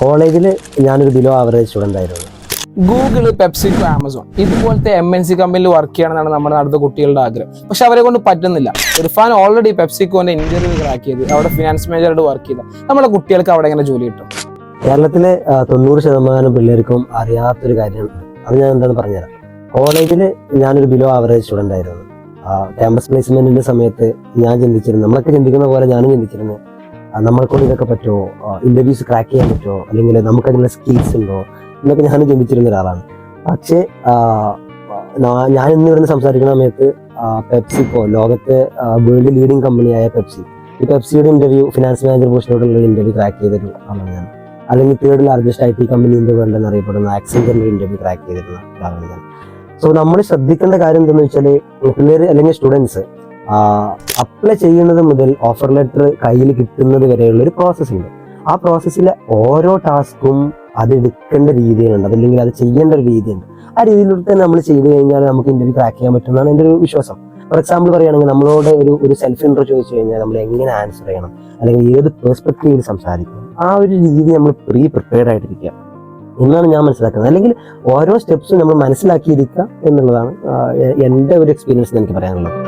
കോളേജിൽ ഞാനൊരു below average student ആയിരുന്നു. ഗൂഗിള്, പെപ്സിക്കോ, ആമസോൺ ഇതുപോലത്തെ MNC കമ്പനിയിൽ വർക്ക് ചെയ്യണമെന്നാണ് നമ്മുടെ നാട്ടിലെ കുട്ടികളുടെ ആഗ്രഹം. പക്ഷെ അവരെ കൊണ്ട് പറ്റുന്നില്ല. ഇർഫാൻ ഓൾറെഡി പെപ്സിക്കോന്റെ ഇന്റർവ്യൂ ക്രാക്ക് ചെയ്ത് അവിടെ ഫിനാൻസ് മാനേജറായിട്ട് വർക്ക് ചെയ്ത നമ്മുടെ കുട്ടികൾക്ക് അവിടെ എങ്ങനെ ജോലി കിട്ടും? കേരളത്തിലെ 90% പിള്ളേർക്കും അറിയാത്തൊരു കാര്യമാണ്. അത് ഞാൻ എന്താണെന്ന് പറഞ്ഞുതരാം. കോളേജിൽ ഞാനൊരു ബിലോ ആവറേജ് സ്റ്റുഡൻ്റ് ആയിരുന്നു. ക്യാമ്പസ് പ്ലേസ്മെന്റിന്റെ സമയത്ത് ഞാൻ ചിന്തിച്ചിരുന്നു, നമ്മളൊക്കെ ചിന്തിക്കുന്ന പോലെ ഞാനും ചിന്തിച്ചിരുന്നു, നമ്മളെക്കൊണ്ട് ഇതൊക്കെ പറ്റുമോ, ഇന്റർവ്യൂസ് ക്രാക്ക് ചെയ്യാൻ പറ്റുമോ, അല്ലെങ്കിൽ നമുക്കതിനുള്ള സ്കിൽസ് ഉണ്ടോ എന്നൊക്കെ ഞാനും ചിന്തിച്ചിരുന്ന ഒരാളാണ്. പക്ഷേ ഞാൻ ഇന്ന് ഇവിടുന്ന് സംസാരിക്കുന്ന സമയത്ത് പെപ്സിക്കോ, ലോകത്തെ വേൾഡ് ലീഡിംഗ് കമ്പനിയായ ഈ പെപ്സിയുടെ ഇന്റർവ്യൂ, ഫിനാൻസ് മാനേജർ പോസ്റ്റിനോടുള്ള ഇന്റർവ്യൂ ക്രാക്ക് ചെയ്തൊരു ആളാണ് ഞാൻ. അല്ലെങ്കിൽ 3rd largest IT company in the world എന്നറിയപ്പെടുന്ന ആക്സെഞ്ചറിന്റെ ഇന്റർവ്യൂ ക്രാക്ക് ചെയ്തിരുന്ന ഒരാളാണ് ഞാൻ. സോ നമ്മൾ ശ്രദ്ധിക്കേണ്ട കാര്യം എന്താണെന്ന് വെച്ചാൽ, പിള്ളേർ അല്ലെങ്കിൽ സ്റ്റുഡൻസ് അപ്ലൈ ചെയ്യുന്നത് മുതൽ ഓഫർ ലെറ്റർ കയ്യിൽ കിട്ടുന്നത് വരെയുള്ള ഒരു പ്രോസസ്സ് ഉണ്ട്. ആ പ്രോസസ്സിലെ ഓരോ ടാസ്കും അത് എടുക്കേണ്ട രീതിയുണ്ട്, അതല്ലെങ്കിൽ അത് ചെയ്യേണ്ട ഒരു രീതിയുണ്ട്. ആ രീതിയിലൂടെ തന്നെ നമ്മൾ ചെയ്തു കഴിഞ്ഞാൽ നമുക്ക് ഇന്റർവ്യൂ ക്രാക്ക് ചെയ്യാൻ പറ്റുന്നതാണ് എൻ്റെ ഒരു വിശ്വാസം. ഫോർ എക്സാമ്പിൾ പറയുകയാണെങ്കിൽ, നമ്മളോട് ഒരു സെൽഫ് ഇൻട്രോ ചോദിച്ചു കഴിഞ്ഞാൽ നമ്മൾ എങ്ങനെ ആൻസർ ചെയ്യണം, അല്ലെങ്കിൽ ഏത് പെർസ്പെക്റ്റീവിൽ സംസാരിക്കണം, ആ ഒരു രീതി നമ്മൾ പ്രിപ്പയർഡ് ആയിട്ടിരിക്കുക എന്നാണ് ഞാൻ മനസ്സിലാക്കുന്നത്. അല്ലെങ്കിൽ ഓരോ സ്റ്റെപ്സും നമ്മൾ മനസ്സിലാക്കിയിരിക്കുക എന്നുള്ളതാണ് എൻ്റെ ഒരു എക്സ്പീരിയൻസ് എനിക്ക് പറയാനുള്ളത്.